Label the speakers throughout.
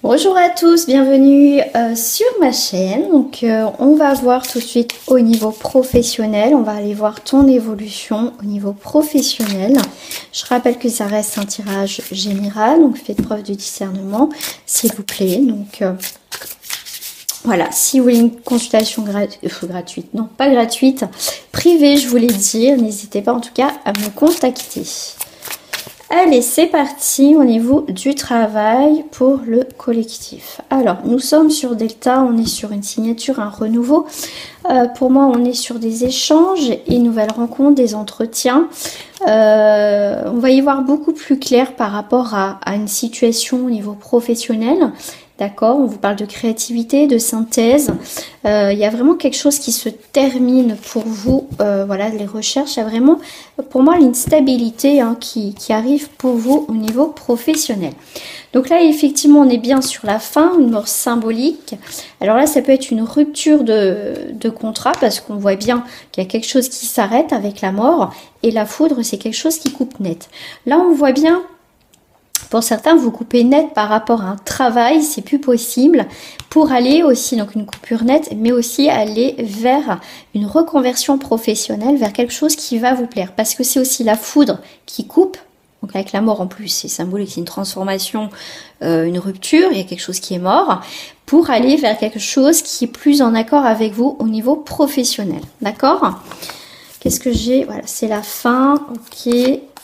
Speaker 1: Bonjour à tous, bienvenue sur ma chaîne. Donc on va voir tout de suite au niveau professionnel, on va aller voir ton évolution au niveau professionnel. Je rappelle que ça reste un tirage général, donc faites preuve de discernement s'il vous plaît. Donc voilà, si vous voulez une consultation gratuite, non pas gratuite, privée je voulais dire, n'hésitez pas en tout cas à me contacter. Allez, c'est parti au niveau du travail pour le collectif. Alors, nous sommes sur Delta, on est sur une signature, un renouveau. Pour moi, on est sur des échanges et nouvelles rencontres, des entretiens. On va y voir beaucoup plus clair par rapport à une situation au niveau professionnel. D'accord, on vous parle de créativité, de synthèse. Il y a vraiment quelque chose qui se termine pour vous. Voilà, les recherches, il y a vraiment, pour moi, l'instabilité qui arrive pour vous au niveau professionnel. Donc là, effectivement, on est bien sur la fin, une mort symbolique. Alors là, ça peut être une rupture de contrat parce qu'on voit bien qu'il y a quelque chose qui s'arrête avec la mort. Et la foudre, c'est quelque chose qui coupe net. Là, on voit bien... Pour certains, vous coupez net par rapport à un travail, c'est plus possible, pour aller aussi, donc une coupure nette, mais aussi aller vers une reconversion professionnelle, vers quelque chose qui va vous plaire. Parce que c'est aussi la foudre qui coupe, donc avec la mort en plus, c'est symbolique, c'est une transformation, une rupture, il y a quelque chose qui est mort, pour aller vers quelque chose qui est plus en accord avec vous au niveau professionnel. D'accord ? Qu'est-ce que j'ai? Voilà, c'est la fin, ok...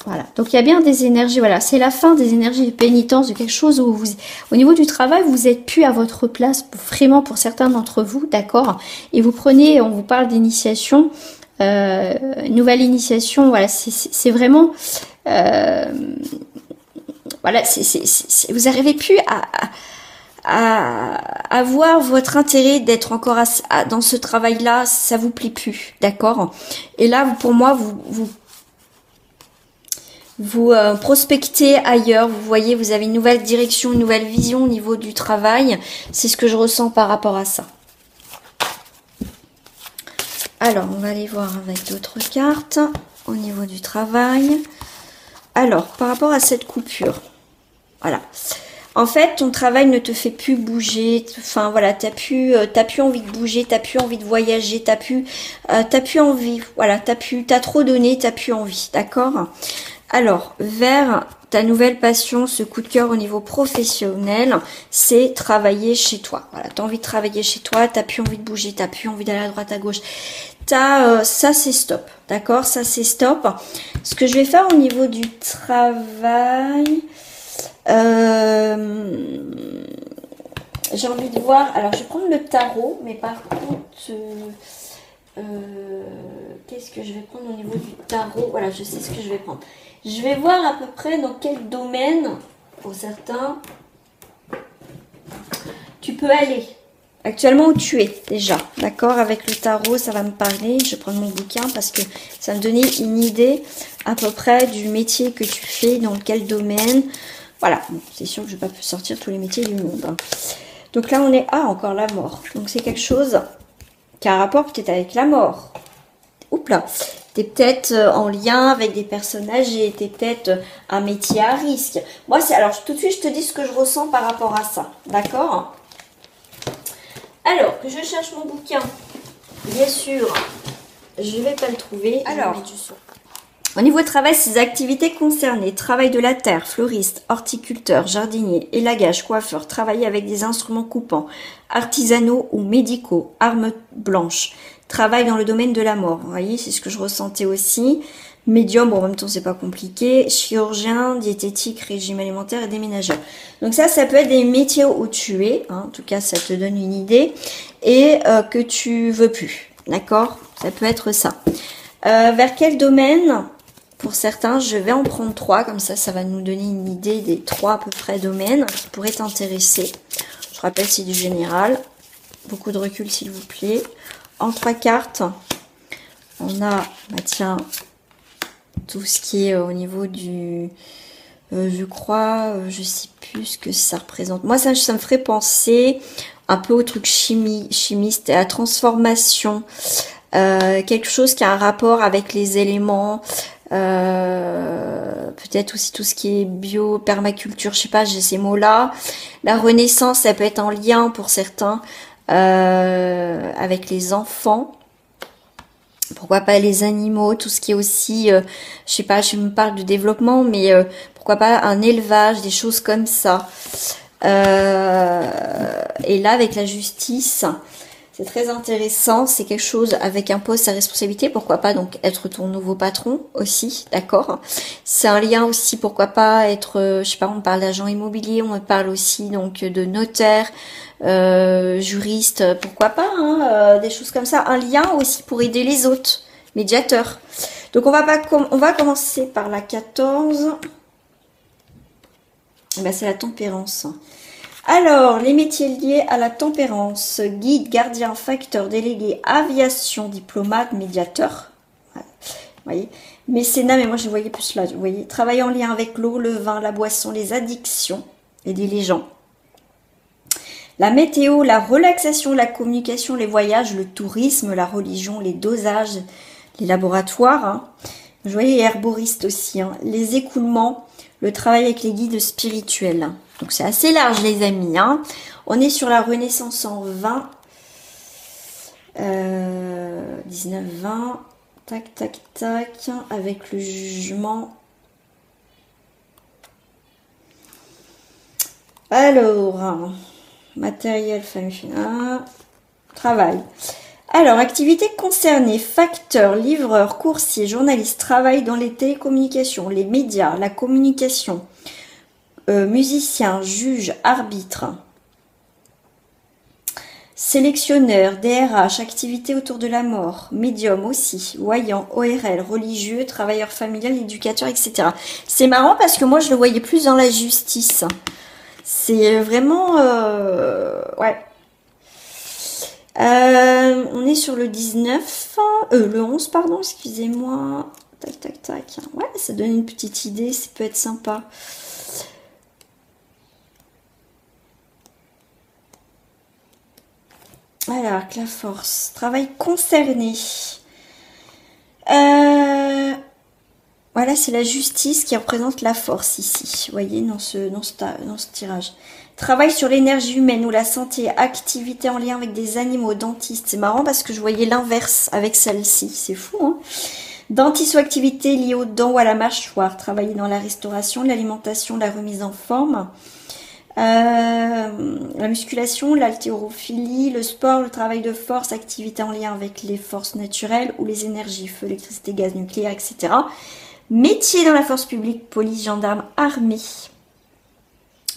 Speaker 1: Voilà, donc il y a bien des énergies, voilà, c'est la fin des énergies de pénitence, de quelque chose où vous, au niveau du travail, vous êtes plus à votre place, vraiment pour certains d'entre vous, d'accord? Et vous prenez, on vous parle d'initiation, nouvelle initiation, voilà, c'est vraiment, voilà, vous n'arrivez plus à avoir votre intérêt d'être encore dans ce travail-là, ça vous plaît plus, d'accord? Et là, pour moi, vous prospectez ailleurs, vous voyez, vous avez une nouvelle direction, une nouvelle vision au niveau du travail. C'est ce que je ressens par rapport à ça. Alors, on va aller voir avec d'autres cartes au niveau du travail. Alors, par rapport à cette coupure, voilà. En fait, ton travail ne te fait plus bouger. Enfin, voilà, t'as plus envie de bouger, t'as plus envie de voyager, t'as plus envie. Voilà, t'as trop donné, t'as plus envie, d'accord? Alors, vers ta nouvelle passion, ce coup de cœur au niveau professionnel, c'est travailler chez toi. Voilà, tu as envie de travailler chez toi, tu n'as plus envie de bouger, tu n'as plus envie d'aller à droite, à gauche. Ça, c'est stop. D'accord? Ça, c'est stop. Ce que je vais faire au niveau du travail... j'ai envie de voir... Alors, je vais prendre le tarot, mais par contre... qu'est-ce que je vais prendre au niveau du tarot? Voilà, je sais ce que je vais prendre. Je vais voir à peu près dans quel domaine, pour certains, tu peux aller. Actuellement où tu es déjà, d'accord? Avec le tarot, ça va me parler. Je vais prendre mon bouquin parce que ça va me donner une idée à peu près du métier que tu fais, dans quel domaine. Voilà, bon, c'est sûr que je ne vais pas sortir tous les métiers du monde. Hein. Donc là, on est... Ah, encore la mort. Donc c'est quelque chose qui a un rapport peut-être avec la mort. Oups là. T'es peut-être en lien avec des personnes âgées, t'es peut-être un métier à risque. Moi, c'est... Alors, tout de suite, je te dis ce que je ressens par rapport à ça. D'accord? Alors, que je cherche mon bouquin. Bien sûr, je vais pas le trouver. Alors, au niveau du travail, ces activités concernées, travail de la terre, fleuriste, horticulteur, jardinier, élagage, coiffeur, travailler avec des instruments coupants, artisanaux ou médicaux, armes blanches, travail dans le domaine de la mort. Vous voyez, c'est ce que je ressentais aussi. Médium, bon, en même temps, c'est pas compliqué. Chirurgien, diététique, régime alimentaire et déménageur. Donc ça peut être des métiers où tu es. Hein, en tout cas, ça te donne une idée. Et que tu veux plus. D'accord? Ça peut être ça. Vers quel domaine? Pour certains, je vais en prendre 3. Comme ça va nous donner une idée des 3 à peu près domaines qui pourraient t'intéresser. Je rappelle, c'est du général. Beaucoup de recul, s'il vous plaît. En 3 cartes, on a, bah tiens, tout ce qui est au niveau du... je crois, je sais plus ce que ça représente. Moi, ça me ferait penser un peu au truc chimiste, à la transformation. Quelque chose qui a un rapport avec les éléments, Peut-être aussi tout ce qui est bio, permaculture, je sais pas, j'ai ces mots-là. La renaissance, ça peut être en lien pour certains avec les enfants. Pourquoi pas les animaux, tout ce qui est aussi, je sais pas, je me parle de développement, mais pourquoi pas un élevage, des choses comme ça. Et là, avec la justice, c'est très intéressant, c'est quelque chose avec un poste à responsabilité, pourquoi pas donc être ton nouveau patron aussi, d'accord. C'est un lien aussi, pourquoi pas être, je sais pas, on parle d'agent immobilier, on parle aussi donc de notaire, juriste, pourquoi pas, hein, des choses comme ça. Un lien aussi pour aider les autres, médiateur. Donc on va commencer par la 14. Eh ben, c'est la tempérance. Alors, les métiers liés à la tempérance, guide, gardien, facteur, délégué, aviation, diplomate, médiateur. Voilà. Vous voyez, mécénat, mais moi je voyais plus là, vous voyez, travail en lien avec l'eau, le vin, la boisson, les addictions, aider les gens. La météo, la relaxation, la communication, les voyages, le tourisme, la religion, les dosages, les laboratoires. Hein. Vous voyez, herboriste aussi, hein. Les écoulements, le travail avec les guides spirituels. Donc c'est assez large les amis. Hein. On est sur la Renaissance en 20. 19-20. Tac, tac, tac. Avec le jugement. Alors, matériel, famille, travail. Alors, activités concernées, facteurs, livreurs, coursiers, journalistes, travail dans les télécommunications, les médias, la communication, musicien, juge, arbitre, sélectionneur, DRH, activité autour de la mort, médium aussi, voyant, ORL, religieux, travailleur familial, éducateur, etc. C'est marrant parce que moi je le voyais plus dans la justice. C'est vraiment... ouais. On est sur le 19, le 11, pardon, excusez-moi. Tac, tac, tac. Ouais, ça donne une petite idée, ça peut être sympa. Alors, la force. Travail concerné. Voilà, c'est la justice qui représente la force ici. Vous voyez, dans ce tirage. Travail sur l'énergie humaine ou la santé, activité en lien avec des animaux, dentiste. C'est marrant parce que je voyais l'inverse avec celle-ci. C'est fou, hein? Dentiste ou activité liée aux dents ou à la mâchoire. Travailler dans la restauration, l'alimentation, la remise en forme. La musculation, l'haltérophilie, le sport, le travail de force, activité en lien avec les forces naturelles ou les énergies, feu, électricité, gaz, nucléaire, etc. Métier dans la force publique, police, gendarme, armée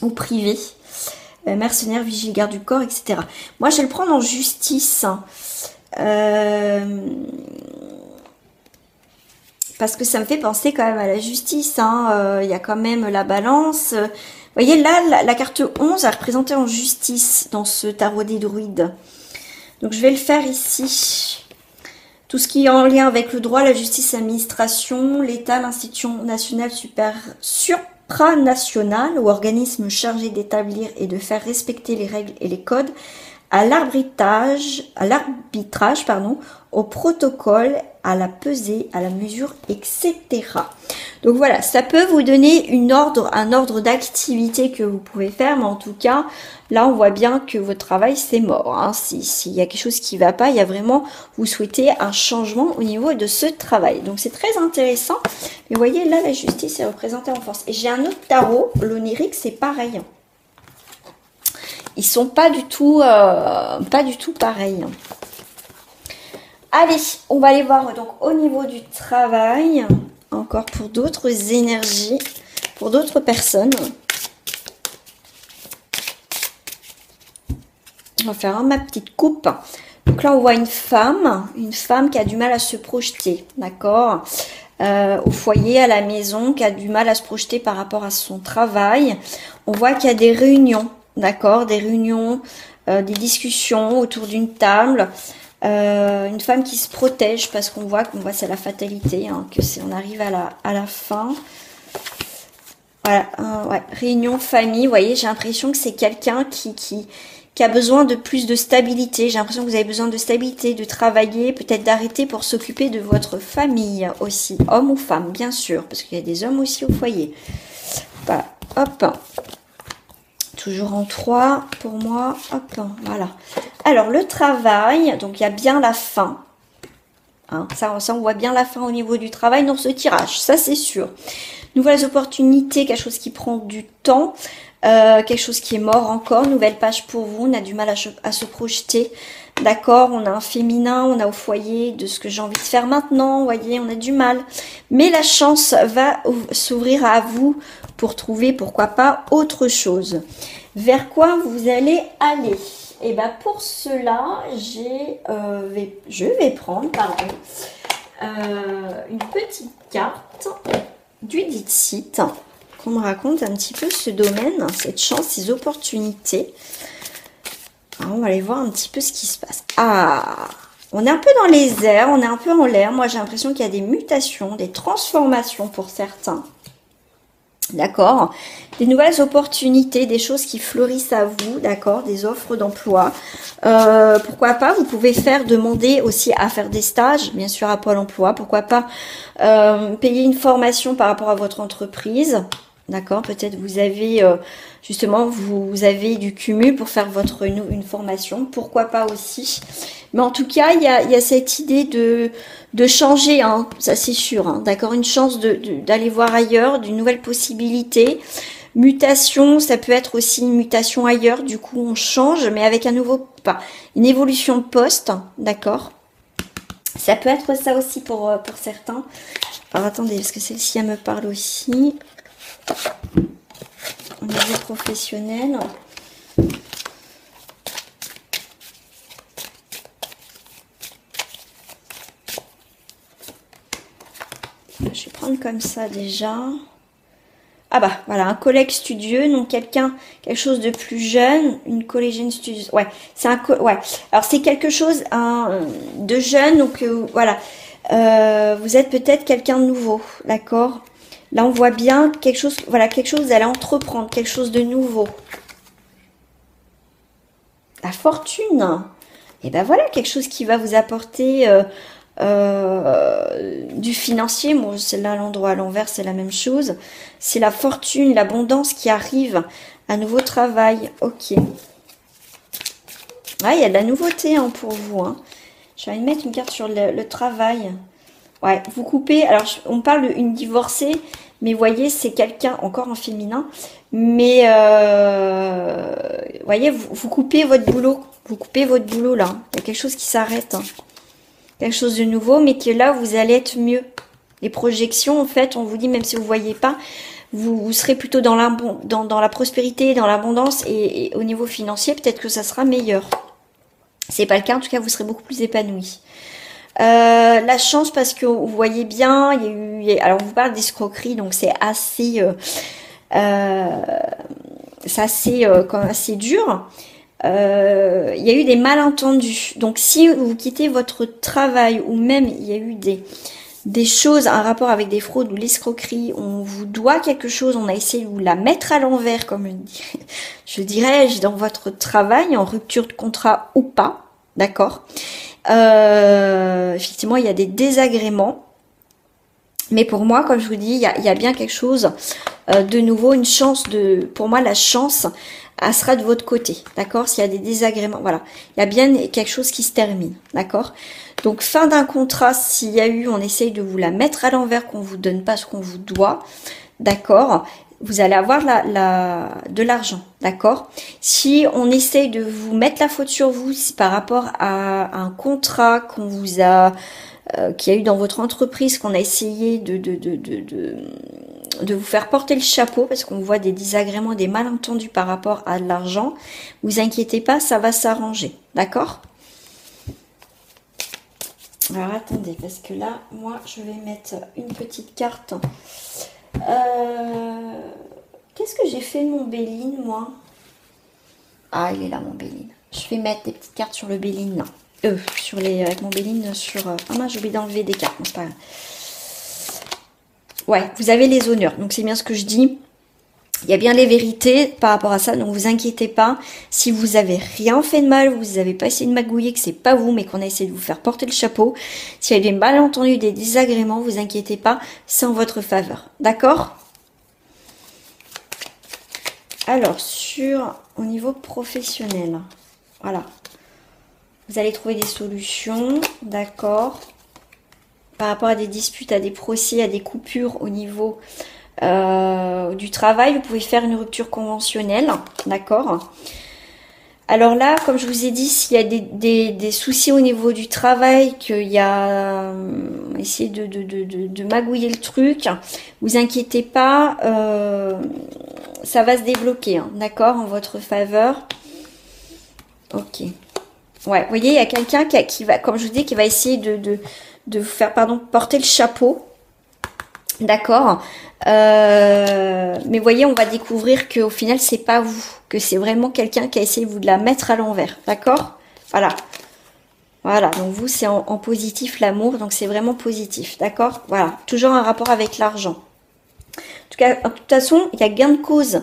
Speaker 1: ou privé, mercenaire, vigile, garde du corps, etc. Moi, je vais le prendre en justice. Parce que ça me fait penser quand même à la justice. Hein. Y a quand même la balance. Vous voyez, là, la carte 11 est représentée en justice dans ce tarot des druides. Donc, je vais le faire ici. Tout ce qui est en lien avec le droit, la justice, l'administration, l'État, l'institution nationale supranationale ou organisme chargé d'établir et de faire respecter les règles et les codes, à l'arbitrage, au protocole, à la pesée, à la mesure, etc. Donc voilà, ça peut vous donner un ordre d'activité que vous pouvez faire, mais en tout cas, là on voit bien que votre travail c'est mort. Hein. S'il y a quelque chose qui ne va pas, il y a vraiment, vous souhaitez un changement au niveau de ce travail. Donc c'est très intéressant. Mais vous voyez, là la justice est représentée en force. Et j'ai un autre tarot, l'onirique, c'est pareil. Ils sont pas du tout pareils. Allez, on va aller voir donc au niveau du travail, encore pour d'autres énergies, pour d'autres personnes. On va faire ma petite coupe. Donc là, on voit une femme qui a du mal à se projeter, d'accord, au foyer, à la maison, qui a du mal à se projeter par rapport à son travail. On voit qu'il y a des réunions, d'accord, des réunions, des discussions autour d'une table. Une femme qui se protège parce qu'on voit c'est la fatalité, hein, que on arrive à la fin. Voilà, ouais, réunion famille, vous voyez, j'ai l'impression que c'est quelqu'un qui a besoin de plus de stabilité. J'ai l'impression que vous avez besoin de stabilité, de travailler, peut-être d'arrêter pour s'occuper de votre famille aussi. Homme ou femme, bien sûr, parce qu'il y a des hommes aussi au foyer. Voilà, hop. Toujours en 3 pour moi, hop, voilà. Alors, le travail, donc il y a bien la fin. Hein, ça, on voit bien la fin au niveau du travail dans ce tirage, ça c'est sûr. Nouvelles opportunités, quelque chose qui prend du temps, quelque chose qui est mort encore, nouvelle page pour vous, on a du mal à se projeter, d'accord, on a un féminin, on a au foyer de ce que j'ai envie de faire maintenant, vous voyez, on a du mal. Mais la chance va s'ouvrir à vous pour trouver, pourquoi pas, autre chose. Vers quoi vous allez aller? Et bien pour cela, je vais prendre une petite carte du Dixit qu'on me raconte un petit peu ce domaine, cette chance, ces opportunités. Alors, on va aller voir un petit peu ce qui se passe. Ah, on est un peu dans les airs, on est un peu en l'air. Moi, j'ai l'impression qu'il y a des mutations, des transformations pour certains. D'accord, des nouvelles opportunités, des choses qui fleurissent à vous, d'accord, des offres d'emploi. Pourquoi pas, vous pouvez demander aussi à faire des stages, bien sûr à Pôle emploi. Pourquoi pas payer une formation par rapport à votre entreprise. D'accord, peut-être vous avez justement vous avez du cumul pour faire une formation, pourquoi pas aussi. Mais en tout cas, il y a cette idée de changer, hein, ça c'est sûr, hein, d'accord, une chance d'aller voir ailleurs, d'une nouvelle possibilité. Mutation, ça peut être aussi une mutation ailleurs, du coup on change, mais avec une évolution de poste, d'accord. Ça peut être ça aussi pour certains. Alors attendez, parce que celle-ci elle me parle aussi. Au niveau professionnel. Je vais prendre comme ça déjà. Ah bah voilà, un collègue studieux, donc quelque chose de plus jeune, une collégienne studieuse. Ouais, c'est ouais. Alors c'est quelque chose de jeune, donc voilà. Vous êtes peut-être quelqu'un de nouveau, d'accord? Là, on voit bien quelque chose, voilà, quelque chose, vous allez entreprendre, quelque chose de nouveau. La fortune. Et ben voilà, quelque chose qui va vous apporter du financier. Bon, c'est là l'endroit à l'envers, c'est la même chose. C'est la fortune, l'abondance qui arrive. Un nouveau travail. Ok. Ah, il y a de la nouveauté hein, pour vous. Hein. Je vais mettre une carte sur le travail. Ouais, vous coupez. Alors, on parle d'une divorcée, mais vous voyez, c'est quelqu'un encore en féminin. Mais, vous voyez, vous coupez votre boulot. Vous coupez votre boulot là. Il y a quelque chose qui s'arrête. Hein. Quelque chose de nouveau, mais que là, vous allez être mieux. Les projections, en fait, on vous dit, même si vous ne voyez pas, vous serez plutôt dans la prospérité, dans l'abondance et au niveau financier, peut-être que ça sera meilleur. C'est pas le cas, en tout cas, vous serez beaucoup plus épanoui. La chance parce que vous voyez bien, alors on vous parle d'escroquerie, donc c'est assez, assez dur. Il y a eu des malentendus. Donc si vous quittez votre travail ou même il y a eu des choses, un rapport avec des fraudes ou l'escroquerie, on vous doit quelque chose, on a essayé de vous la mettre à l'envers, comme je dirais, dans votre travail, en rupture de contrat ou pas, d'accord. Effectivement, il y a des désagréments. Mais pour moi, comme je vous dis, il y a bien quelque chose de nouveau, une chance pour moi, la chance, elle sera de votre côté, d'accord. S'il y a des désagréments, voilà, il y a bien quelque chose qui se termine, d'accord. Donc fin d'un contrat, s'il y a eu, on essaye de vous la mettre à l'envers, qu'on vous donne pas ce qu'on vous doit, d'accord. Vous allez avoir de l'argent, d'accord. Si on essaye de vous mettre la faute sur vous, c'est par rapport à un contrat qu'on vous a, qu'il y a eu dans votre entreprise, qu'on a essayé de vous faire porter le chapeau, parce qu'on voit des désagréments, des malentendus par rapport à de l'argent, vous inquiétez pas, ça va s'arranger, d'accord. Alors attendez, parce que là, moi, je vais mettre une petite carte. Qu'est-ce que j'ai fait de mon Béline, moi? Ah, il est là, mon Béline. Je vais mettre des petites cartes sur le Béline, là. Avec mon Béline sur... Ah mince, j'ai oublié d'enlever des cartes. Bon, c'est pas grave. Ouais, vous avez les honneurs. Donc, c'est bien ce que je dis. Il y a bien les vérités par rapport à ça, donc vous inquiétez pas. Si vous avez rien fait de mal, vous avez pas essayé de magouiller, que c'est pas vous, mais qu'on a essayé de vous faire porter le chapeau. S'il y a des malentendus, des désagréments, vous inquiétez pas, c'est en votre faveur. D'accord? Alors, au niveau professionnel, voilà. Vous allez trouver des solutions, d'accord? Par rapport à des disputes, à des procès, à des coupures au niveau du travail, vous pouvez faire une rupture conventionnelle, d'accord? Alors là, comme je vous ai dit, s'il y a des soucis au niveau du travail, qu'il y a essayer de magouiller le truc, vous inquiétez pas, ça va se débloquer, hein, d'accord, en votre faveur. Ok. Ouais, vous voyez, il y a quelqu'un qui va, comme je vous dis, qui va essayer de vous faire, porter le chapeau. D'accord. Mais vous voyez, on va découvrir qu'au final, c'est pas vous. Que c'est vraiment quelqu'un qui a essayé de vous la mettre à l'envers. D'accord? Voilà. Voilà. Donc vous, c'est en positif l'amour. Donc c'est vraiment positif. D'accord? Voilà. Toujours un rapport avec l'argent. En tout cas, de toute façon, il y a gain de cause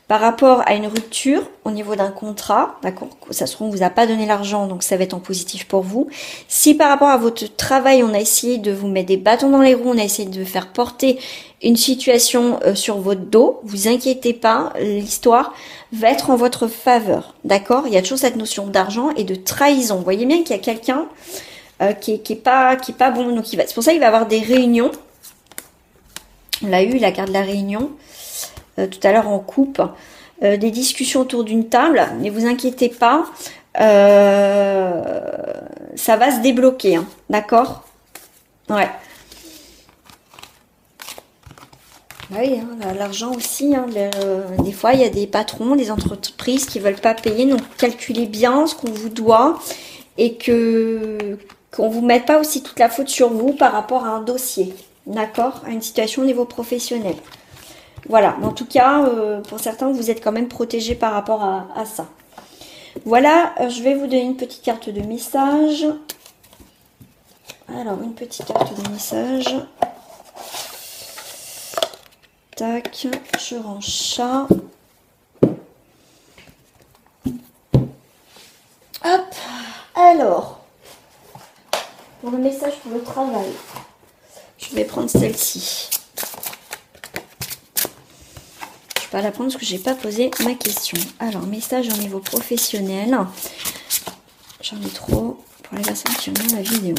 Speaker 1: par rapport à une rupture au niveau d'un contrat, d'accord, ça se trouve, on vous a pas donné l'argent, donc ça va être en positif pour vous. Si par rapport à votre travail, on a essayé de vous mettre des bâtons dans les roues, on a essayé de faire porter une situation sur votre dos, vous inquiétez pas, l'histoire va être en votre faveur, d'accord. Il y a toujours cette notion d'argent et de trahison. Vous voyez bien qu'il y a quelqu'un qui est pas bon, donc c'est pour ça qu'il va y avoir des réunions. On l'a eu, la carte de la réunion. Tout à l'heure en coupe, des discussions autour d'une table, mais vous inquiétez pas, ça va se débloquer, hein, d'accord? Ouais. Oui, hein, l'argent aussi, hein, des fois il y a des patrons, des entreprises qui veulent pas payer, donc calculez bien ce qu'on vous doit et qu'on vous mette pas aussi toute la faute sur vous par rapport à un dossier, d'accord? À une situation au niveau professionnel. Voilà, mais en tout cas, pour certains, vous êtes quand même protégés par rapport à ça. Voilà, je vais vous donner une petite carte de message. Alors, une petite carte de message. Tac, je range ça. Hop, alors, pour le message pour le travail, je vais prendre celle-ci. Je vais pas la prendre parce que j'ai pas posé ma question. Alors, message au niveau professionnel. J'en ai trop pour les personnes qui regardent la vidéo.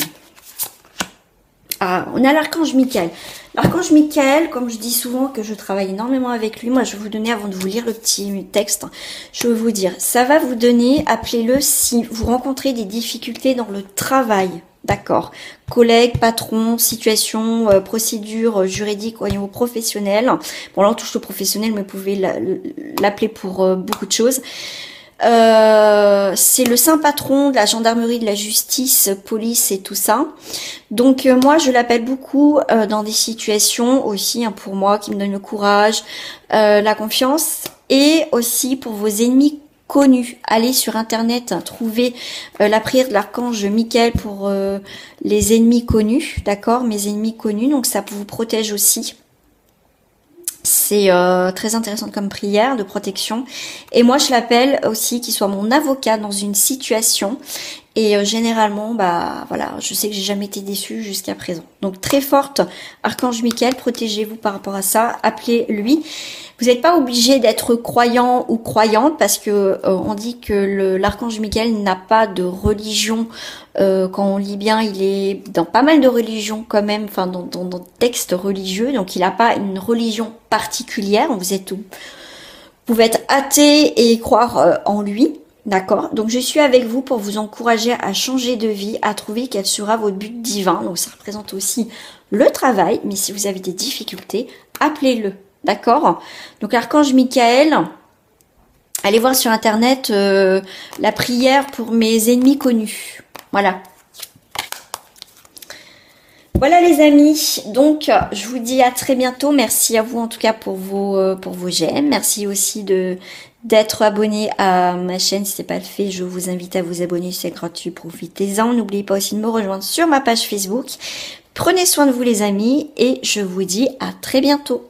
Speaker 1: Ah, on a l'archange Michael. L'archange Michael, comme je dis souvent que je travaille énormément avec lui, moi je vais vous donner, avant de vous lire le petit texte, je vais vous dire, ça va vous donner, appelez-le si vous rencontrez des difficultés dans le travail. D'accord. Collègues, patrons, situation, procédure juridique au niveau professionnel. Bon, là, on touche le professionnel, mais vous pouvez l'appeler pour beaucoup de choses. C'est le saint patron de la gendarmerie, de la justice, police et tout ça. Donc, moi, je l'appelle beaucoup dans des situations aussi, hein, pour moi, qui me donne le courage, la confiance, et aussi pour vos ennemis connus. Allez sur internet, trouver la prière de l'archange Michael pour les ennemis connus, d'accord, mes ennemis connus, donc ça vous protège aussi. C'est très intéressant comme prière de protection. Et moi, je l'appelle aussi qu'il soit mon avocat dans une situation. Et généralement, bah voilà, je sais que j'ai jamais été déçue jusqu'à présent. Donc très forte, archange Michael, protégez-vous par rapport à ça. Appelez-lui. Vous n'êtes pas obligé d'être croyant ou croyante parce que on dit que l'archange Michael n'a pas de religion. Quand on lit bien, il est dans pas mal de religions quand même, enfin dans des textes religieux. Donc il n'a pas une religion particulière. Vous pouvez être athée et croire en lui. D'accord, donc je suis avec vous pour vous encourager à changer de vie, à trouver quel sera votre but divin. Donc ça représente aussi le travail, mais si vous avez des difficultés, appelez-le. D'accord. Donc l'archange Michael, allez voir sur internet la prière pour mes ennemis connus. Voilà. Voilà les amis, donc je vous dis à très bientôt. Merci à vous en tout cas pour vos j'aime. Merci aussi d'être abonné à ma chaîne. Si ce n'est pas le fait, je vous invite à vous abonner, c'est gratuit, profitez-en. N'oubliez pas aussi de me rejoindre sur ma page Facebook. Prenez soin de vous les amis et je vous dis à très bientôt.